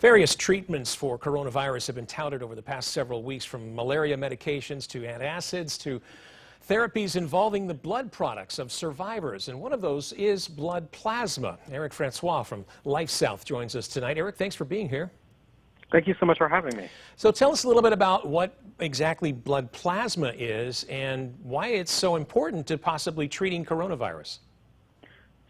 Various treatments for coronavirus have been touted over the past several weeks, from malaria medications to antacids to therapies involving the blood products of survivors. And one of those is blood plasma. Eric Francois from LifeSouth joins us tonight. Eric, thanks for being here. Thank you so much for having me. So tell us a little bit about what exactly blood plasma is and why it's so important to possibly treating coronavirus.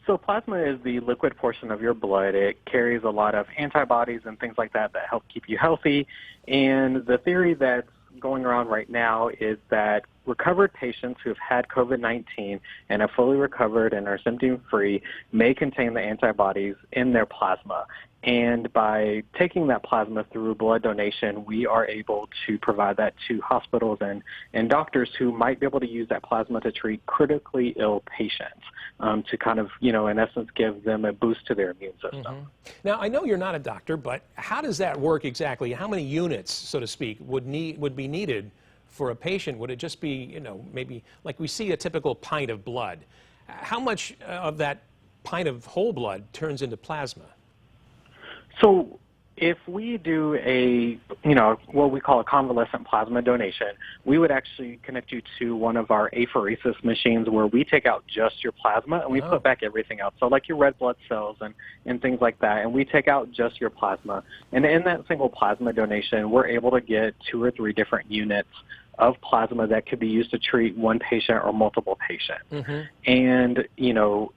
So plasma is the liquid portion of your blood. It carries a lot of antibodies and things like that that help keep you healthy. And the theory that's going around right now is that recovered patients who have had COVID-19 and have fully recovered and are symptom-free may contain the antibodies in their plasma. And by taking that plasma through blood donation, we are able to provide that to hospitals and doctors who might be able to use that plasma to treat critically ill patients, to kind of, in essence, give them a boost to their immune system. Mm-hmm. Now, I know you're not a doctor, but how does that work exactly? How many units, so to speak, would be needed for a patient? Would it just be, maybe like we see a typical pint of blood? How much of that pint of whole blood turns into plasma? So if we do what we call a convalescent plasma donation, we would actually connect you to one of our apheresis machines where we take out just your plasma and we put back everything else. So like your red blood cells and things like that, and we take out just your plasma. And in that single plasma donation, we're able to get 2 or 3 different units of plasma that could be used to treat one patient or multiple patients. Mm-hmm. And,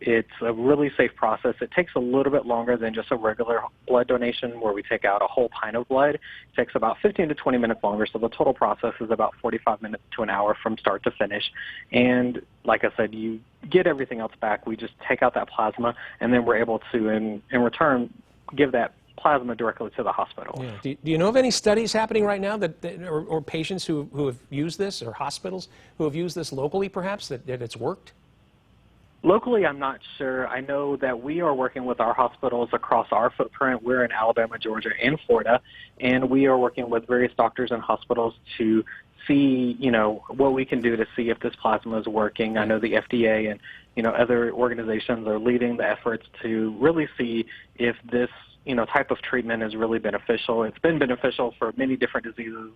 it's a really safe process. It takes a little bit longer than just a regular blood donation where we take out a whole pint of blood. It takes about 15 to 20 minutes longer, so the total process is about 45 minutes to an hour from start to finish. And like I said, you get everything else back. We just take out that plasma, and then we're able to, in return, give that plasma directly to the hospital. Yeah. Do you know of any studies happening right now or patients who have used this, or hospitals who have used this locally perhaps, that it's worked? Locally, I'm not sure. I know that we are working with our hospitals across our footprint. We're in Alabama, Georgia, and Florida, and we are working with various doctors and hospitals to see, what we can do to see if this plasma is working. I know the FDA and, other organizations are leading the efforts to really see if this type of treatment is really beneficial. It's been beneficial for many different diseases,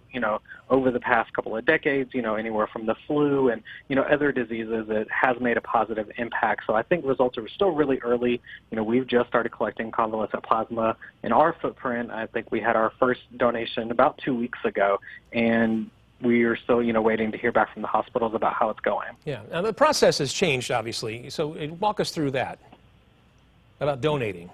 over the past couple of decades, anywhere from the flu and, other diseases. It has made a positive impact. So I think results are still really early. We've just started collecting convalescent plasma in our footprint. I think we had our first donation about 2 weeks ago, and we are still, waiting to hear back from the hospitals about how it's going. Yeah. Now, the process has changed, obviously. So walk us through that, about donating.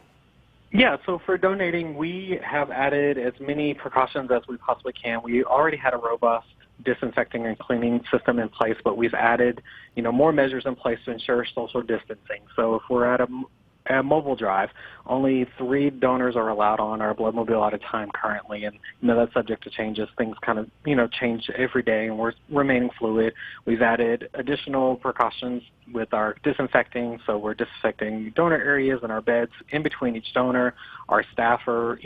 Yeah, so for donating, we have added as many precautions as we possibly can. We already had a robust disinfecting and cleaning system in place, but we've added, more measures in place to ensure social distancing. So if we're at a mobile drive, only 3 donors are allowed on our blood mobile at a time currently, and that's subject to changes. Things kind of change every day, and we're remaining fluid. We've added additional precautions with our disinfecting, so we're disinfecting donor areas and our beds in between each donor. Our staff are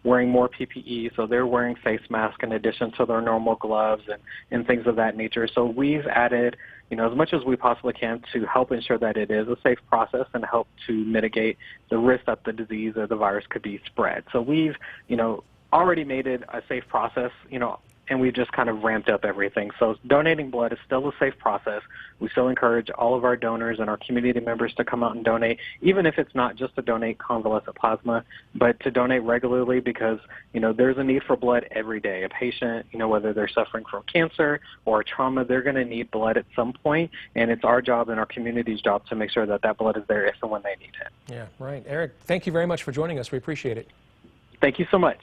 wearing more PPE, so they're wearing face masks in addition to their normal gloves and things of that nature. So we've added as much as we possibly can to help ensure that it is a safe process and help to mitigate the risk that the disease or the virus could be spread. So we've, already made it a safe process, and we've just kind of ramped up everything. So donating blood is still a safe process. We still encourage all of our donors and our community members to come out and donate, even if it's not just to donate convalescent plasma, but to donate regularly, because, there's a need for blood every day. A patient, whether they're suffering from cancer or trauma, they're going to need blood at some point, and it's our job and our community's job to make sure that that blood is there if and when they need it. Yeah, right. Eric, thank you very much for joining us. We appreciate it. Thank you so much.